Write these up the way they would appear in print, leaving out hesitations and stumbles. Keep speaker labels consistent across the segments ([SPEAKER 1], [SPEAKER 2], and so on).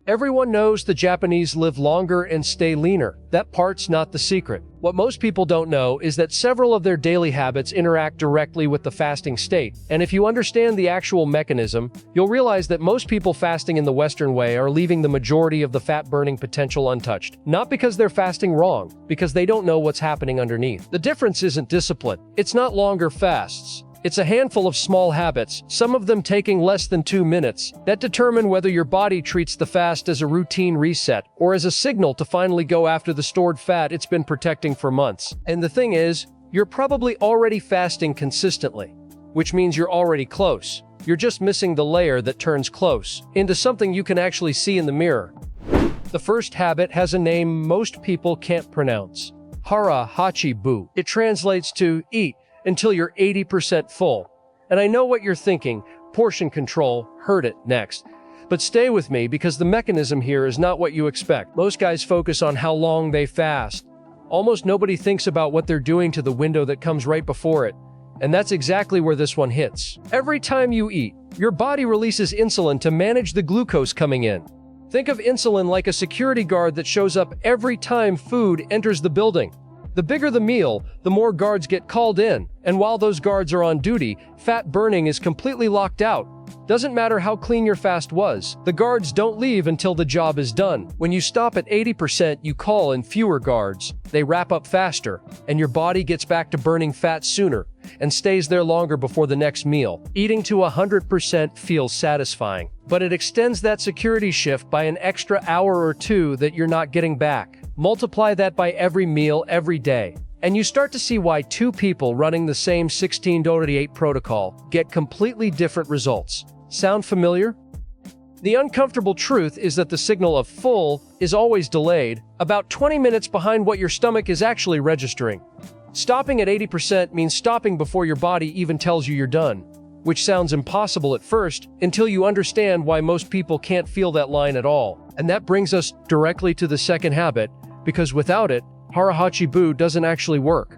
[SPEAKER 1] Everyone knows the Japanese live longer and stay leaner. That part's not the secret. What most people don't know is that several of their daily habits interact directly with the fasting state. And if you understand the actual mechanism, you'll realize that most people fasting in the Western way are leaving the majority of the fat-burning potential untouched. Not because they're fasting wrong, because they don't know what's happening underneath. The difference isn't discipline. It's not longer fasts. It's a handful of small habits, some of them taking less than 2 minutes, that determine whether your body treats the fast as a routine reset or as a signal to finally go after the stored fat it's been protecting for months. And the thing is, you're probably already fasting consistently, which means you're already close. You're just missing the layer that turns close into something you can actually see in the mirror. The first habit has a name most people can't pronounce. Hara Hachi Bu. It translates to eat until you're 80% full. And I know what you're thinking, portion control, heard it next. But stay with me because the mechanism here is not what you expect. Most guys focus on how long they fast. Almost nobody thinks about what they're doing to the window that comes right before it. And that's exactly where this one hits. Every time you eat, your body releases insulin to manage the glucose coming in. Think of insulin like a security guard that shows up every time food enters the building. The bigger the meal, the more guards get called in, and while those guards are on duty, fat burning is completely locked out. Doesn't matter how clean your fast was, the guards don't leave until the job is done. When you stop at 80%, you call in fewer guards. They wrap up faster, and your body gets back to burning fat sooner and stays there longer before the next meal. Eating to 100% feels satisfying, but it extends that security shift by an extra hour or two that you're not getting back. Multiply that by every meal every day, and you start to see why two people running the same 16-8 protocol get completely different results. Sound familiar? The uncomfortable truth is that the signal of full is always delayed, about 20 minutes behind what your stomach is actually registering. Stopping at 80% means stopping before your body even tells you you're done, which sounds impossible at first until you understand why most people can't feel that line at all. And that brings us directly to the second habit, because without it, Harahachi-bu doesn't actually work.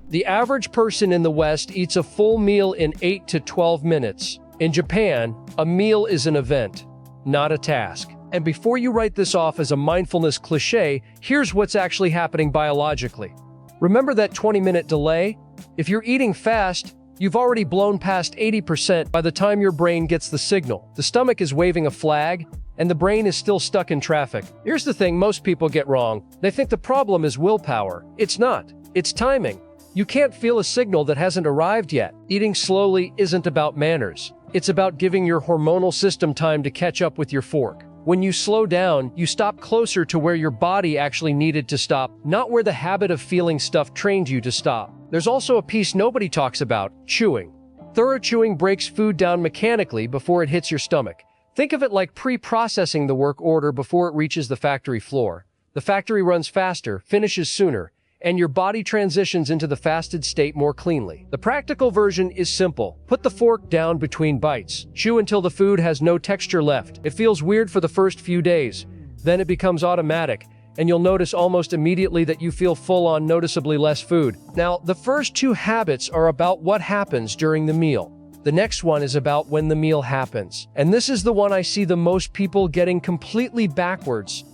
[SPEAKER 1] The average person in the West eats a full meal in 8 to 12 minutes. In Japan, a meal is an event, not a task. And before you write this off as a mindfulness cliché, here's what's actually happening biologically. Remember that 20-minute delay? If you're eating fast, you've already blown past 80% by the time your brain gets the signal. The stomach is waving a flag, and the brain is still stuck in traffic. Here's the thing most people get wrong. They think the problem is willpower. It's not. It's timing. You can't feel a signal that hasn't arrived yet. Eating slowly isn't about manners. It's about giving your hormonal system time to catch up with your fork. When you slow down, you stop closer to where your body actually needed to stop, not where the habit of feeling stuff trained you to stop. There's also a piece nobody talks about: chewing. Thorough chewing breaks food down mechanically before it hits your stomach. Think of it like pre-processing the work order before it reaches the factory floor. The factory runs faster, finishes sooner, and your body transitions into the fasted state more cleanly. The practical version is simple. Put the fork down between bites. Chew until the food has no texture left. It feels weird for the first few days. Then it becomes automatic, and you'll notice almost immediately that you feel full on noticeably less food. Now, the first two habits are about what happens during the meal. The next one is about when the meal happens. And this is the one I see the most people getting completely backwards.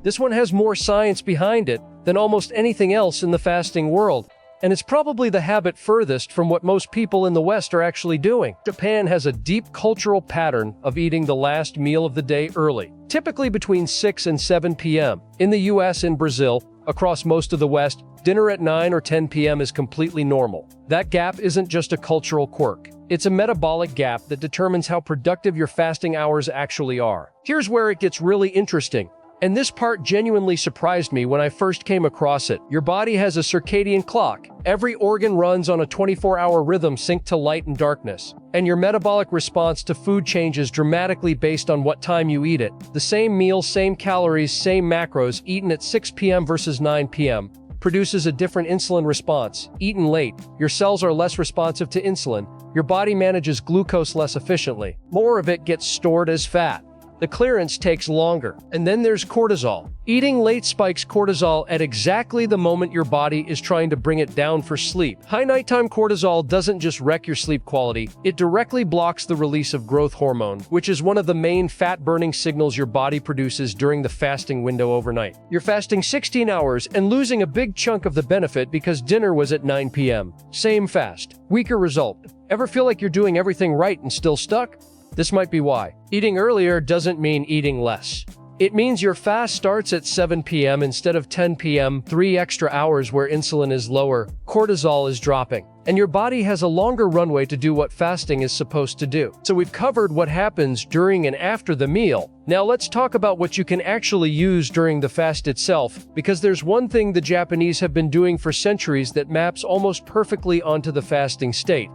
[SPEAKER 1] This one has more science behind it than almost anything else in the fasting world. And it's probably the habit furthest from what most people in the West are actually doing. Japan has a deep cultural pattern of eating the last meal of the day early, typically between 6 and 7 p.m. In the US and Brazil, across most of the West, dinner at 9 or 10 p.m. is completely normal. That gap isn't just a cultural quirk. It's a metabolic gap that determines how productive your fasting hours actually are. Here's where it gets really interesting. And this part genuinely surprised me when I first came across it. Your body has a circadian clock. Every organ runs on a 24-hour rhythm synced to light and darkness. And your metabolic response to food changes dramatically based on what time you eat it. The same meal, same calories, same macros, eaten at 6 p.m. versus 9 p.m. produces a different insulin response. Eaten late, your cells are less responsive to insulin. Your body manages glucose less efficiently. More of it gets stored as fat. The clearance takes longer. And then there's cortisol. Eating late spikes cortisol at exactly the moment your body is trying to bring it down for sleep. High nighttime cortisol doesn't just wreck your sleep quality, it directly blocks the release of growth hormone, which is one of the main fat-burning signals your body produces during the fasting window overnight. You're fasting 16 hours and losing a big chunk of the benefit because dinner was at 9 p.m. Same fast, weaker result. Ever feel like you're doing everything right and still stuck? This might be why. Eating earlier doesn't mean eating less. It means your fast starts at 7 p.m. instead of 10 p.m., 3 extra hours where insulin is lower, cortisol is dropping, and your body has a longer runway to do what fasting is supposed to do. So we've covered what happens during and after the meal. Now let's talk about what you can actually use during the fast itself, because there's one thing the Japanese have been doing for centuries that maps almost perfectly onto the fasting state.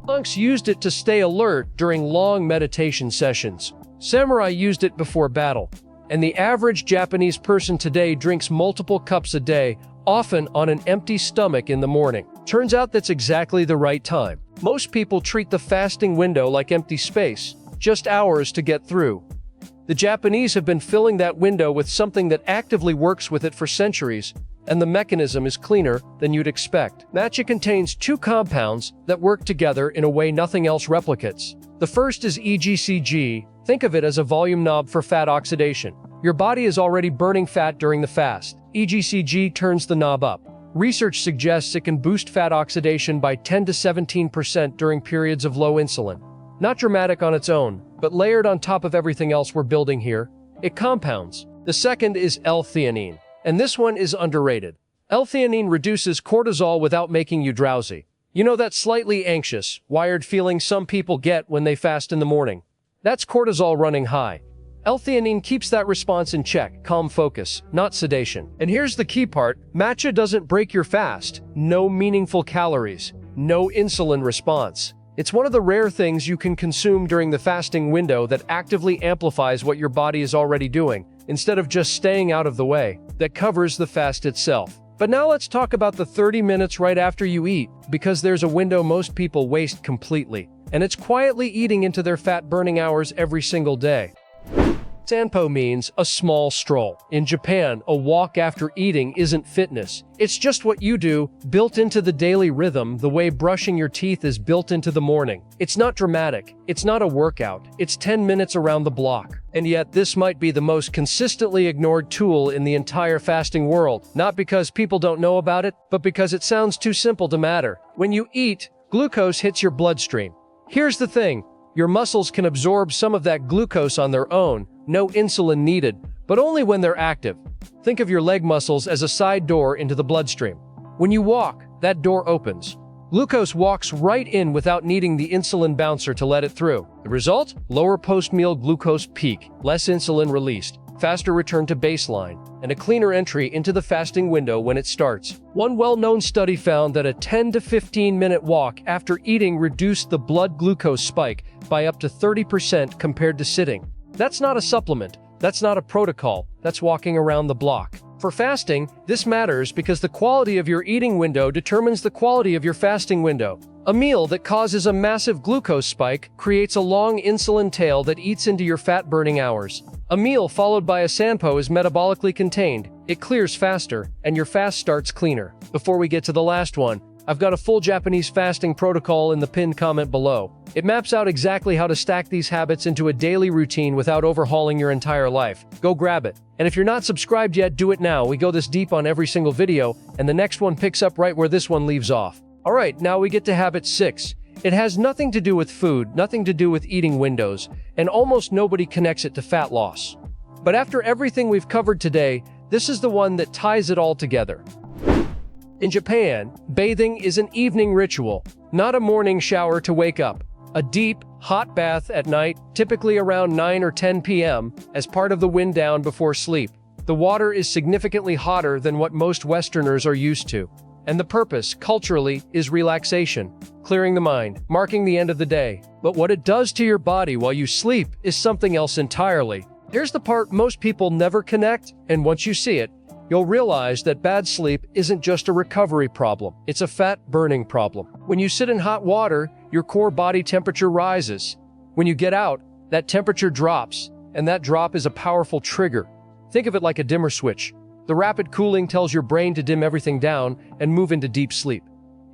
[SPEAKER 1] Monks used it to stay alert during long meditation sessions. Samurai used it before battle. And the average Japanese person today drinks multiple cups a day, often on an empty stomach in the morning. Turns out that's exactly the right time. Most people treat the fasting window like empty space, just hours to get through. The Japanese have been filling that window with something that actively works with it for centuries, and the mechanism is cleaner than you'd expect. Matcha contains 2 compounds that work together in a way nothing else replicates. The first is EGCG. Think of it as a volume knob for fat oxidation. Your body is already burning fat during the fast. EGCG turns the knob up. Research suggests it can boost fat oxidation by 10 to 17% during periods of low insulin. Not dramatic on its own, but layered on top of everything else we're building here, it compounds. The second is L-theanine. And this one is underrated. L-theanine reduces cortisol without making you drowsy. You know that slightly anxious, wired feeling some people get when they fast in the morning? That's cortisol running high. L-theanine keeps that response in check, calm focus, not sedation. And here's the key part, matcha doesn't break your fast. No meaningful calories. No insulin response. It's one of the rare things you can consume during the fasting window that actively amplifies what your body is already doing, instead of just staying out of the way, that covers the fast itself. But now let's talk about the 30 minutes right after you eat, because there's a window most people waste completely, and it's quietly eating into their fat-burning hours every single day. Sanpo means a small stroll. In Japan, a walk after eating isn't fitness. It's just what you do, built into the daily rhythm, the way brushing your teeth is built into the morning. It's not dramatic. It's not a workout. It's 10 minutes around the block. And yet, this might be the most consistently ignored tool in the entire fasting world. Not because people don't know about it, but because it sounds too simple to matter. When you eat, glucose hits your bloodstream. Here's the thing. Your muscles can absorb some of that glucose on their own, no insulin needed, but only when they're active. Think of your leg muscles as a side door into the bloodstream. When you walk, that door opens. Glucose walks right in without needing the insulin bouncer to let it through. The result? Lower post-meal glucose peak, less insulin released, faster return to baseline, and a cleaner entry into the fasting window when it starts. One well-known study found that a 10 to 15-minute walk after eating reduced the blood glucose spike by up to 30% compared to sitting. That's not a supplement. That's not a protocol. That's walking around the block. For fasting, this matters because the quality of your eating window determines the quality of your fasting window. A meal that causes a massive glucose spike creates a long insulin tail that eats into your fat-burning hours. A meal followed by a sanpo is metabolically contained. It clears faster, and your fast starts cleaner. Before we get to the last one, I've got a full Japanese fasting protocol in the pinned comment below. It maps out exactly how to stack these habits into a daily routine without overhauling your entire life. Go grab it. And if you're not subscribed yet, do it now. We go this deep on every single video, and the next one picks up right where this one leaves off. Alright, now we get to habit 6. It has nothing to do with food, nothing to do with eating windows, and almost nobody connects it to fat loss. But after everything we've covered today, this is the one that ties it all together. In Japan, bathing is an evening ritual, not a morning shower to wake up. A deep, hot bath at night, typically around 9 or 10 p.m., as part of the wind down before sleep. The water is significantly hotter than what most Westerners are used to. And the purpose, culturally, is relaxation, clearing the mind, marking the end of the day. But what it does to your body while you sleep is something else entirely. Here's the part most people never connect, and once you see it, you'll realize that bad sleep isn't just a recovery problem, it's a fat-burning problem. When you sit in hot water, your core body temperature rises. When you get out, that temperature drops, and that drop is a powerful trigger. Think of it like a dimmer switch. The rapid cooling tells your brain to dim everything down and move into deep sleep.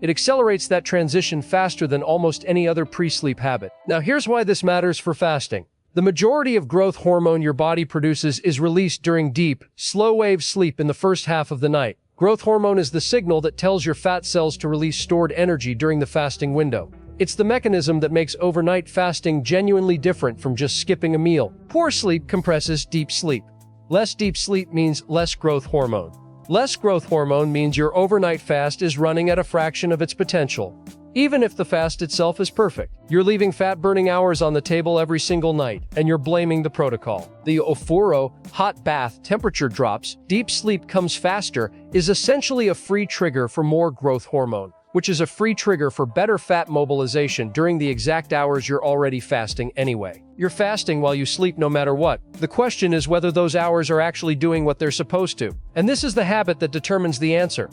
[SPEAKER 1] It accelerates that transition faster than almost any other pre-sleep habit. Now here's why this matters for fasting. The majority of growth hormone your body produces is released during deep, slow-wave sleep in the first half of the night. Growth hormone is the signal that tells your fat cells to release stored energy during the fasting window. It's the mechanism that makes overnight fasting genuinely different from just skipping a meal. Poor sleep compresses deep sleep. Less deep sleep means less growth hormone. Less growth hormone means your overnight fast is running at a fraction of its potential. Even if the fast itself is perfect, you're leaving fat-burning hours on the table every single night, and you're blaming the protocol. The ofuro, hot bath, temperature drops, deep sleep comes faster, is essentially a free trigger for more growth hormone, which is a free trigger for better fat mobilization during the exact hours you're already fasting anyway. You're fasting while you sleep no matter what. The question is whether those hours are actually doing what they're supposed to. And this is the habit that determines the answer.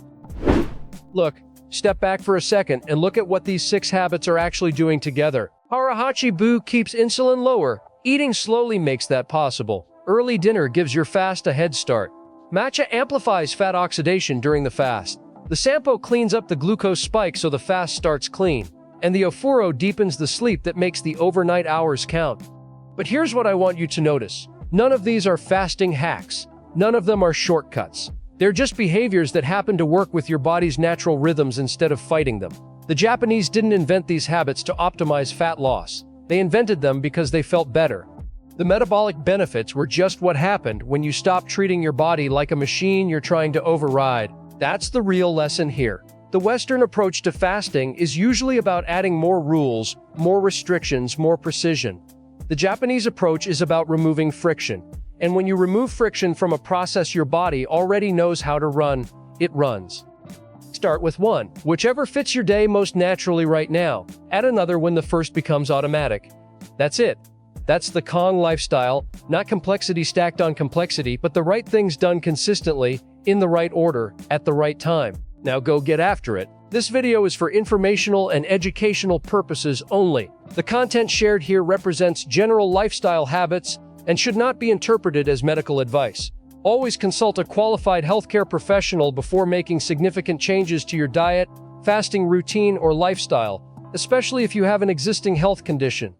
[SPEAKER 1] Look, step back for a second and look at what these 6 habits are actually doing together. Harahachi-bu keeps insulin lower. Eating slowly makes that possible. Early dinner gives your fast a head start. Matcha amplifies fat oxidation during the fast. The sampo cleans up the glucose spike so the fast starts clean. And the ofuro deepens the sleep that makes the overnight hours count. But here's what I want you to notice. None of these are fasting hacks. None of them are shortcuts. They're just behaviors that happen to work with your body's natural rhythms instead of fighting them. The Japanese didn't invent these habits to optimize fat loss. They invented them because they felt better. The metabolic benefits were just what happened when you stop treating your body like a machine you're trying to override. That's the real lesson here. The Western approach to fasting is usually about adding more rules, more restrictions, more precision. The Japanese approach is about removing friction. And when you remove friction from a process your body already knows how to run, it runs. Start with one, whichever fits your day most naturally right now. Add another when the first becomes automatic. That's it. That's the Kong lifestyle, not complexity stacked on complexity, but the right things done consistently, in the right order, at the right time. Now go get after it. This video is for informational and educational purposes only. The content shared here represents general lifestyle habits and should not be interpreted as medical advice. Always consult a qualified healthcare professional before making significant changes to your diet, fasting routine, or lifestyle, especially if you have an existing health condition.